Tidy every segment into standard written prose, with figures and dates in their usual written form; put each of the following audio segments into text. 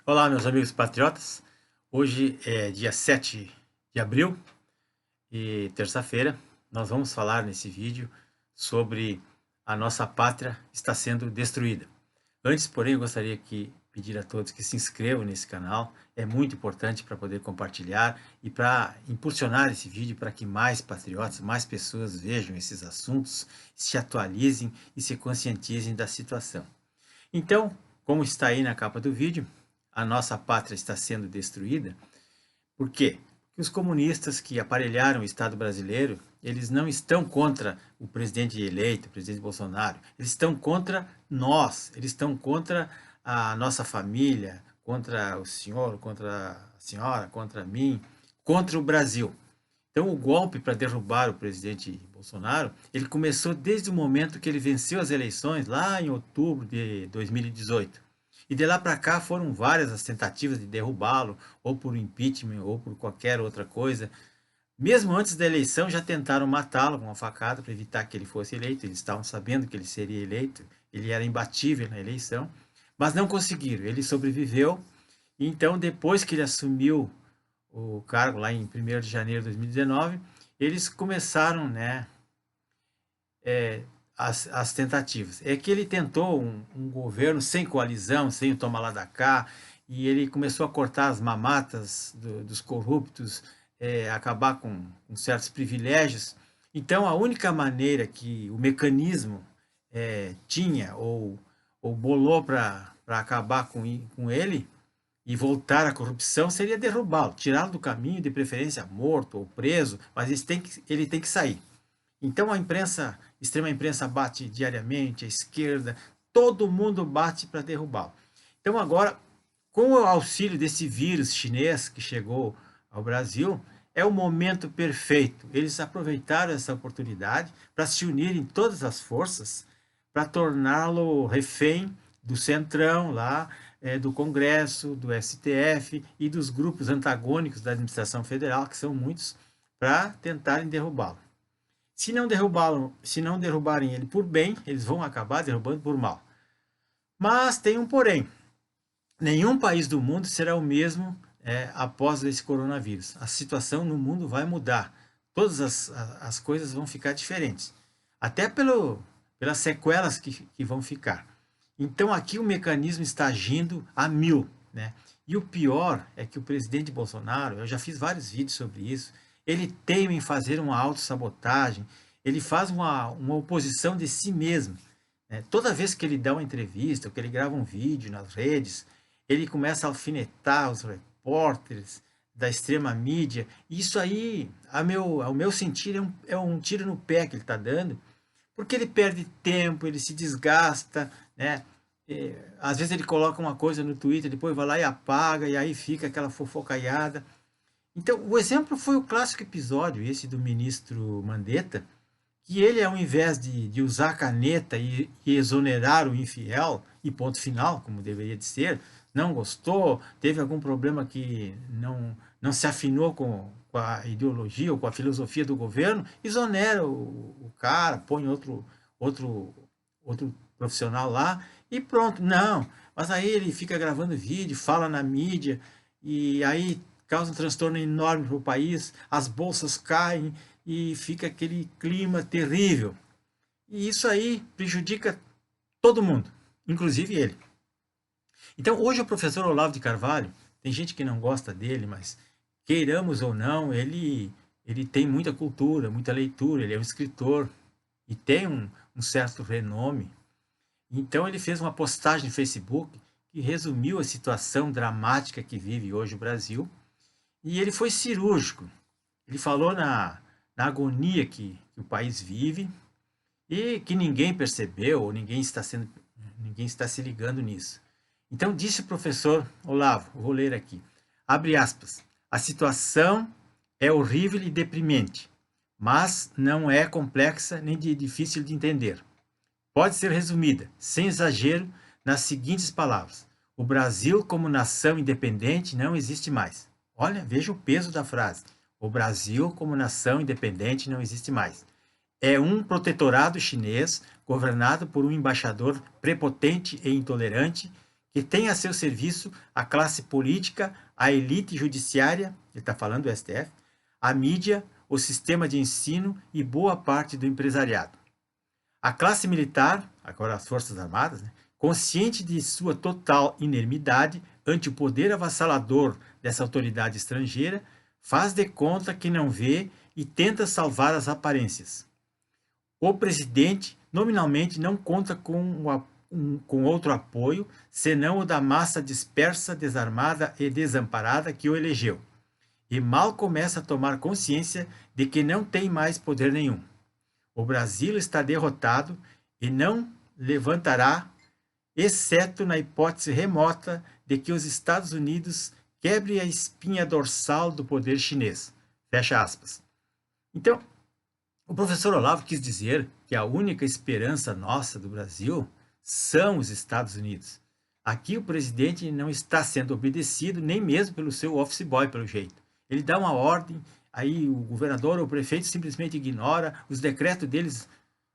Olá, meus amigos patriotas. Hoje é dia 7 de abril e terça-feira. Nós vamos falar nesse vídeo sobre a nossa pátria está sendo destruída. Antes, porém, eu gostaria de pedir a todos que se inscrevam nesse canal. É muito importante para poder compartilhar e para impulsionar esse vídeo para que mais patriotas, mais pessoas vejam esses assuntos, se atualizem e se conscientizem da situação. Então, como está aí na capa do vídeo, a nossa pátria está sendo destruída. Por quê? Porque os comunistas que aparelharam o Estado brasileiro, eles não estão contra o presidente eleito, o presidente Bolsonaro. Eles estão contra nós, eles estão contra a nossa família, contra o senhor, contra a senhora, contra mim, contra o Brasil. Então, o golpe para derrubar o presidente Bolsonaro, ele começou desde o momento que ele venceu as eleições, lá em outubro de 2018. E de lá para cá foram várias as tentativas de derrubá-lo, ou por impeachment, ou por qualquer outra coisa. Mesmo antes da eleição, já tentaram matá-lo com uma facada para evitar que ele fosse eleito. Eles estavam sabendo que ele seria eleito, ele era imbatível na eleição, mas não conseguiram. Ele sobreviveu. E então, depois que ele assumiu o cargo lá em 1º de janeiro de 2019, eles começaram, né, as tentativas. É que ele tentou um governo sem coalizão, sem o toma lá da cá, e ele começou a cortar as mamatas dos corruptos, acabar com certos privilégios. Então, a única maneira que o mecanismo tinha ou bolou para acabar com ele e voltar à corrupção seria derrubá-lo, tirá-lo do caminho, de preferência morto ou preso, mas ele tem que sair. Então a imprensa, extrema imprensa bate diariamente, a esquerda, todo mundo bate para derrubá-lo. Então agora, com o auxílio desse vírus chinês que chegou ao Brasil, é o momento perfeito. Eles aproveitaram essa oportunidade para se unirem todas as forças para torná-lo refém do Centrão lá, do Congresso, do STF e dos grupos antagônicos da administração federal, que são muitos, para tentarem derrubá-lo. Se não derrubarem ele por bem, eles vão acabar derrubando por mal. Mas tem um porém. Nenhum país do mundo será o mesmo após esse coronavírus. A situação no mundo vai mudar. Todas as coisas vão ficar diferentes. Até pelas sequelas que vão ficar. Então aqui o mecanismo está agindo a mil, né? E o pior é que o presidente Bolsonaro, eu já fiz vários vídeos sobre isso, ele teima em fazer uma autossabotagem, ele faz uma oposição de si mesmo. Né? Toda vez que ele dá uma entrevista, ou que ele grava um vídeo nas redes, ele começa a alfinetar os repórteres da extrema mídia. Isso aí, ao meu sentir, é um tiro no pé que ele está dando, porque ele perde tempo, ele se desgasta, né? Às vezes ele coloca uma coisa no Twitter, depois vai lá e apaga, e aí fica aquela fofocaiada. Então, o exemplo foi o clássico episódio, esse do ministro Mandetta, que ele, ao invés de usar a caneta e exonerar o infiel, e ponto final, como deveria de ser, não gostou, teve algum problema que não se afinou com a ideologia ou com a filosofia do governo, exonera o cara, põe outro profissional lá e pronto. Não, mas aí ele fica gravando vídeo, fala na mídia, e aí causa um transtorno enorme para o país, as bolsas caem e fica aquele clima terrível. E isso aí prejudica todo mundo, inclusive ele. Então hoje o professor Olavo de Carvalho, tem gente que não gosta dele, mas queiramos ou não, ele tem muita cultura, muita leitura, ele é um escritor e tem um certo renome. Então ele fez uma postagem no Facebook que resumiu a situação dramática que vive hoje o Brasil. E ele foi cirúrgico. Ele falou na agonia que o país vive e que ninguém percebeu ou ninguém está se ligando nisso. Então disse o professor Olavo, vou ler aqui, abre aspas, a situação é horrível e deprimente, mas não é complexa nem difícil de entender. Pode ser resumida, sem exagero, nas seguintes palavras. O Brasil como nação independente não existe mais. Olha, veja o peso da frase. O Brasil como nação independente não existe mais. É um protetorado chinês governado por um embaixador prepotente e intolerante que tem a seu serviço a classe política, a elite judiciária, ele está falando do STF, a mídia, o sistema de ensino e boa parte do empresariado. A classe militar, agora as Forças Armadas, né, consciente de sua total inermidade ante o poder avassalador dessa autoridade estrangeira, faz de conta que não vê e tenta salvar as aparências. O presidente nominalmente não conta com outro apoio, senão o da massa dispersa, desarmada e desamparada que o elegeu. E mal começa a tomar consciência de que não tem mais poder nenhum. O Brasil está derrotado e não levantará, exceto na hipótese remota de que os Estados Unidos quebrem a espinha dorsal do poder chinês. Fecha aspas. Então, o professor Olavo quis dizer que a única esperança nossa do Brasil são os Estados Unidos. Aqui o presidente não está sendo obedecido nem mesmo pelo seu office boy, pelo jeito. Ele dá uma ordem, aí o governador ou o prefeito simplesmente ignora, os decretos deles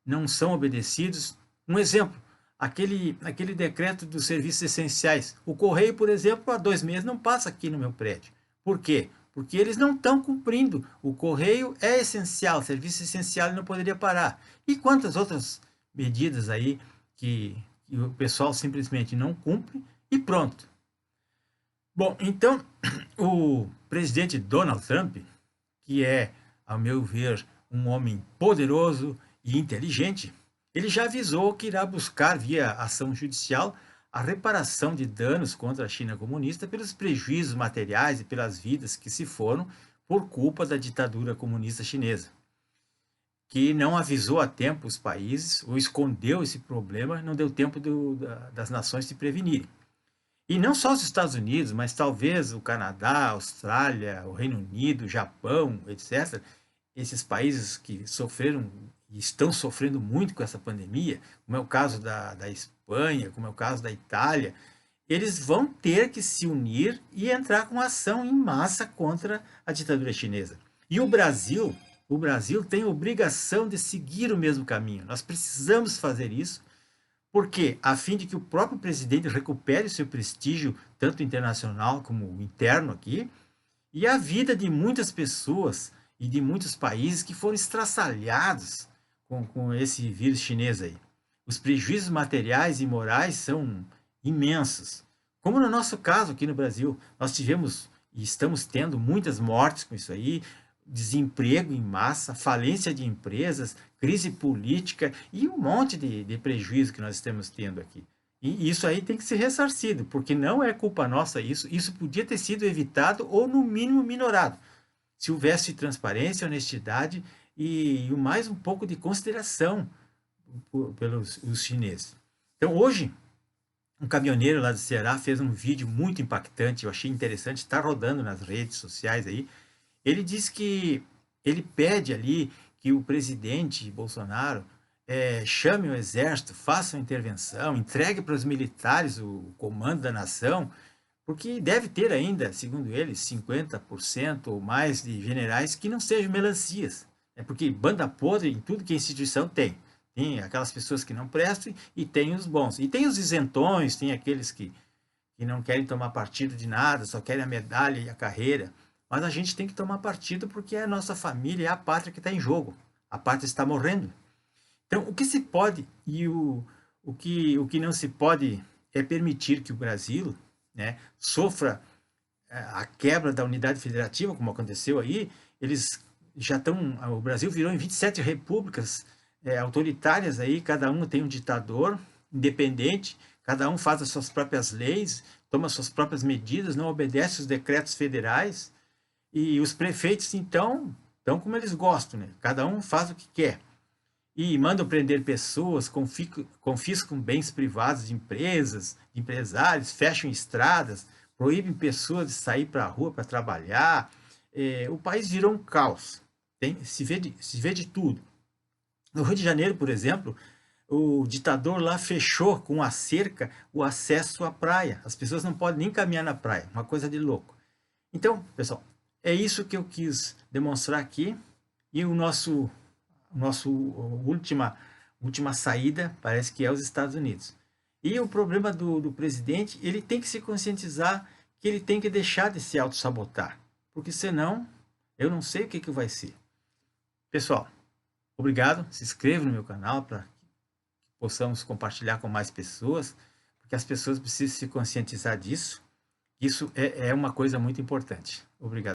não são obedecidos. Um exemplo, aquele decreto dos serviços essenciais. O correio, por exemplo, há 2 meses não passa aqui no meu prédio. Por quê? Porque eles não estão cumprindo. O correio é essencial, serviço essencial, e não poderia parar. E quantas outras medidas aí que o pessoal simplesmente não cumpre e pronto. Bom, então, o presidente Donald Trump, que é, ao meu ver, um homem poderoso e inteligente, ele já avisou que irá buscar, via ação judicial, a reparação de danos contra a China comunista pelos prejuízos materiais e pelas vidas que se foram por culpa da ditadura comunista chinesa, que não avisou a tempo os países, ou escondeu esse problema, não deu tempo das nações se prevenirem. E não só os Estados Unidos, mas talvez o Canadá, a Austrália, o Reino Unido, o Japão, etc., esses países que sofreram e estão sofrendo muito com essa pandemia, como é o caso da Espanha, como é o caso da Itália, eles vão ter que se unir e entrar com ação em massa contra a ditadura chinesa. E o Brasil tem obrigação de seguir o mesmo caminho. Nós precisamos fazer isso, porque, a fim de que o próprio presidente recupere seu prestígio, tanto internacional como interno aqui, e a vida de muitas pessoas e de muitos países que foram estraçalhados com esse vírus chinês aí. Os prejuízos materiais e morais são imensos. Como no nosso caso aqui no Brasil, nós tivemos e estamos tendo muitas mortes com isso aí, desemprego em massa, falência de empresas, crise política e um monte de prejuízo que nós estamos tendo aqui. E isso aí tem que ser ressarcido, porque não é culpa nossa isso. Isso podia ter sido evitado ou, no mínimo, minorado, se houvesse transparência, honestidade e mais um pouco de consideração pelos os chineses. Então, hoje, um caminhoneiro lá do Ceará fez um vídeo muito impactante, eu achei interessante, está rodando nas redes sociais aí. Ele diz que ele pede ali que o presidente Bolsonaro chame o exército, faça uma intervenção, entregue para os militares o comando da nação, porque deve ter ainda, segundo ele, 50% ou mais de generais que não sejam melancias. Porque banda podre em tudo que a instituição tem. Tem aquelas pessoas que não prestam e tem os bons. E tem os isentões, tem aqueles que não querem tomar partido de nada, só querem a medalha e a carreira. Mas a gente tem que tomar partido porque é a nossa família, é a pátria que está em jogo. A pátria está morrendo. Então, o que se pode e o que não se pode é permitir que o Brasil, né, sofra a quebra da unidade federativa, como aconteceu aí. Eles já estão, o Brasil virou em 27 repúblicas autoritárias aí, cada uma tem um ditador independente, cada um faz as suas próprias leis, toma as suas próprias medidas, não obedece os decretos federais, e os prefeitos, então, estão como eles gostam, né? Cada um faz o que quer. E mandam prender pessoas, confiscam bens privados de empresas, de empresários, fecham estradas, proíbem pessoas de sair para a rua para trabalhar. O país virou um caos. Se vê de tudo. No Rio de Janeiro, por exemplo, o ditador lá fechou com a cerca o acesso à praia. As pessoas não podem nem caminhar na praia. Uma coisa de louco. Então, pessoal, é isso que eu quis demonstrar aqui. E o nosso última saída parece que é os Estados Unidos. E o problema do presidente, ele tem que se conscientizar que ele tem que deixar de se autossabotar, porque senão eu não sei o que vai ser. Pessoal, obrigado, se inscreva no meu canal para que possamos compartilhar com mais pessoas, porque as pessoas precisam se conscientizar disso. Isso é uma coisa muito importante. Obrigado.